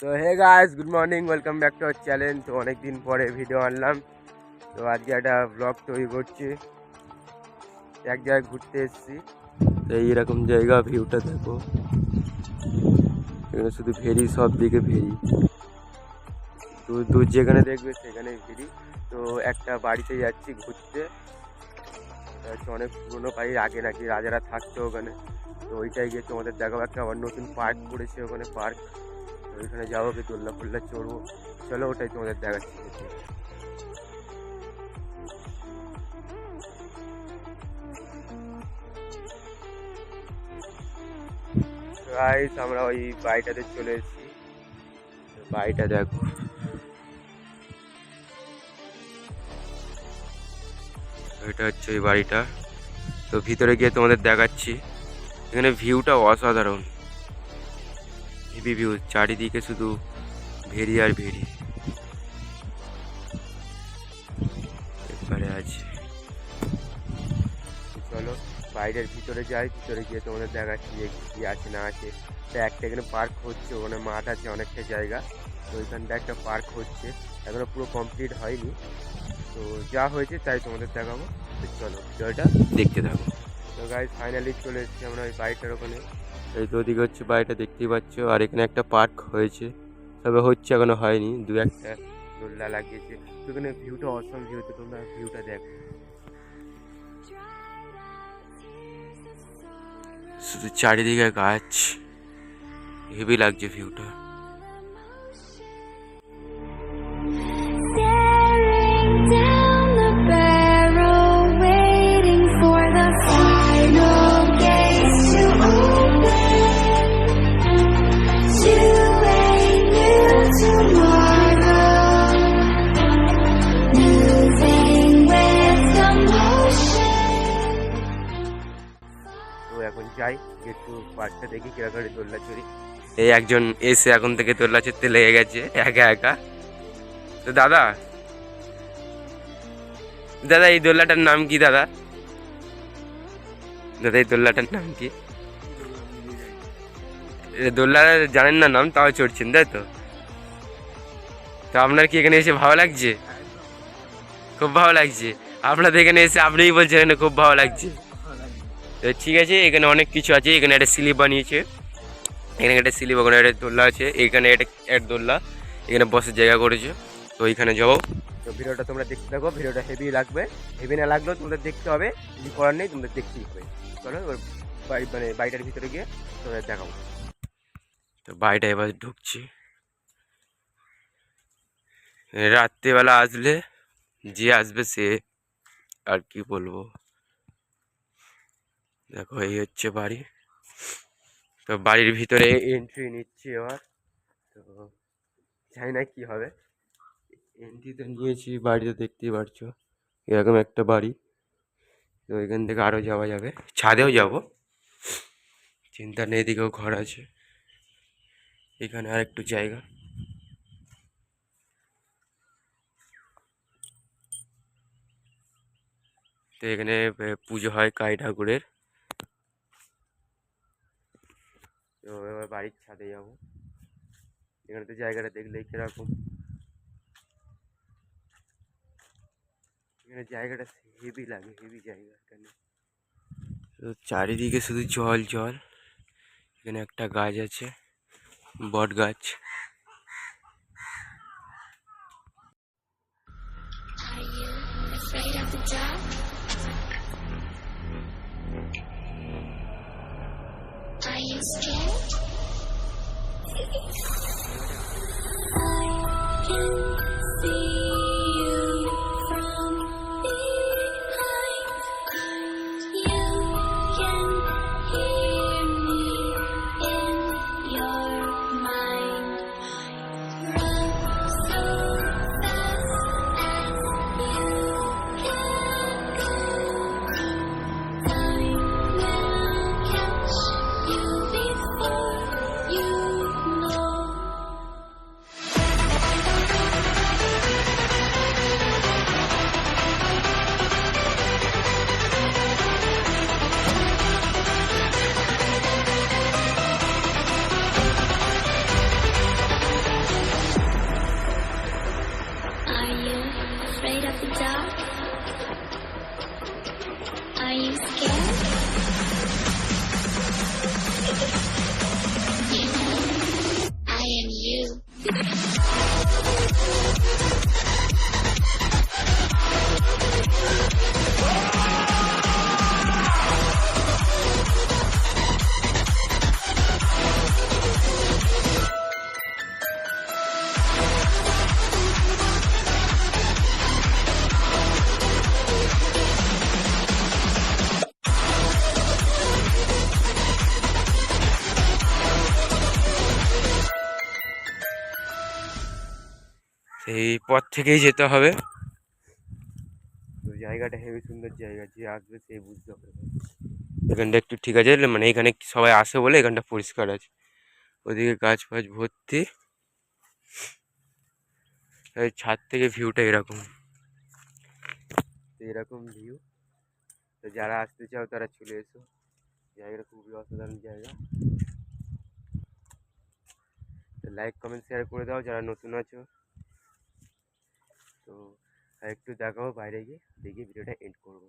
তো hey guys, good morning, welcome back to our channel. তো অনেকদিন পরে ভিডিও আনলাম। তো আজকে একটা ব্লগ তৈরি করছি। এক জায়গায় ঘুরতে এসেছি। তো এইরকম জায়গা, ভিউটা দেখো। এখানে শুধু ভেরি, সব দিকে ভেরি, দূর দূর যেখানে দেখবে সেখানে ভেরি। তো একটা বাড়িতে যাচ্ছি ঘুরতে। অনেক পুরোনো বাড়ির, আগে নাকি রাজারা থাকতো ওখানে। তো ওইটাই গিয়ে তোমাদের দেখাবো। একটা আবার নতুন পার্ক করেছে ওখানে, পার্ক। তো ওইখানে যাবো, কি দোল্লা ফোল্লা চড়বো। চলো, ওটাই তোমাদের দেখাচ্ছি। গাইস, আমরা ওই বাড়িটাতে চলে এসেছি। বাড়িটা দেখো, এটা হচ্ছে ওই বাড়িটা। তো ভিতরে গিয়ে তোমাদের দেখাচ্ছি। এখানে ভিউটা অসাধারণ, হেভি ভিউ। চারিদিকে শুধু ভেরি আর ভেরি। এবারে আছে, চলো বাইরের ভিতরে যাই। ভিতরে গিয়ে তোমাদের দেখাচ্ছি যে কী আছে না আছে। তো একটা এখানে পার্ক হচ্ছে, ওখানে মাঠ আছে অনেকটা জায়গা। তো ওইখানটা একটা পার্ক হচ্ছে, এখনো পুরো কমপ্লিট হয়নি। তো যা হয়েছে তাই তোমাদের দেখাবো। তো চলো ভিডিওটা দেখতে থাকো। তো গাইস, ফাইনালি চলে এসেছি আমরা ওই বাড়িটার ওখানে। এই তো ওদিকে হচ্ছে বাড়িটা, দেখতেই পাচ্ছ। আর এখানে একটা পার্ক হয়েছে, তবে হচ্ছে, এখনো হয়নি। দু একটা দোলনা লাগিয়েছে। তো এখানে ভিউটা অসম ভিউ। তো তোমরা ভিউটা দেখো, শুধু চারিদিকে গাছ, হেভি লাগছে ভিউটা। এখন যাই, একটু পার্কটা দেখি কিরকম দোল্লা চড়ি। এই একজন এসে এখন থেকে দোল্লা চড়তে লেগে গেছে একা একা। তো দাদা দাদা এই দোল্লাটার নাম কি? দাদা দাদা এই দোল্লাটার নাম কি? দোল্লা জানেন না নাম, তাও চড়ছেন, তাই তো? তো আপনার কি এখানে এসে ভালো লাগছে? খুব ভালো লাগছে। আপনাদের এখানে এসে আপনিই বলছেন এখানে খুব ভালো লাগছে। তো ঠিক আছে, এখানে অনেক কিছু আছে। এখানে একটা স্লিপ বানিয়েছে, এখানে একটা স্লিপ, ওখানে একটা দোল্লা আছে, এখানে একটা দোল্লা, এখানে বসার জায়গা করেছে। তো এইখানে যাবো। তো ভিডিওটা তোমরা দেখতে থাকো, ভিডিওটা হেভি লাগবে। হেভি না লাগলেও তোমাদের দেখতে হবে, কিছু করার নেই, তোমাদের দেখতেই হবে। চলো মানে বাড়িটার ভিতরে গিয়ে তোমাদের দেখাবো। তো বাড়িটা এবার ঢুকছি। রাত্রিবেলা আসলে যে আসবে সে, আর কি বলবো। দেখো এই হচ্ছে বাড়ি। তো বাড়ির ভিতরে এন্ট্রি নিচ্ছি এবার। তো জানি না কি হবে। এন্ট্রি তো নিয়েছি, বাড়িতে দেখতেই পারছো এরকম একটা বাড়ি। তো এখান থেকে আরও যাওয়া যাবে, ছাদেও যাব, চিন্তা নেই। এদিকেও ঘর আছে, এখানে আর একটু জায়গা। তো এখানে পুজো হয় কালী ঠাকুরের। তো এবার বাড়ির ছাদে যাবো। এখানে তো জায়গাটা দেখলেই কিরকম, এখানে জায়গাটা হেভি লাগে, হেভি জায়গা এখানে। তো চারিদিকে শুধু জল জল। এখানে একটা গাছ আছে, বট গাছ। সেই পথ থেকেই যেতে হবে। তো জায়গাটা হেবি সুন্দর জায়গা, যে আসবে সেই বুঝতে পারবে। এখানটা একটু ঠিক আছে, মানে এখানে সবাই আসে বলে এখানটা পরিষ্কার আছে। ওদিকে গাছ ফাছ ভর্তি। এই ছাদ থেকে ভিউটা এরকম, এরকম ভিউ। তো যারা আসতে চাও তারা চলে এসো, জায়গাটা খুবই অসাধারণ জায়গা। লাইক কমেন্ট শেয়ার করে দাও যারা নতুন আছো। তো একটু দেখাও বাইরে গিয়ে, দেখি ভিডিওটা এন্ড করবো।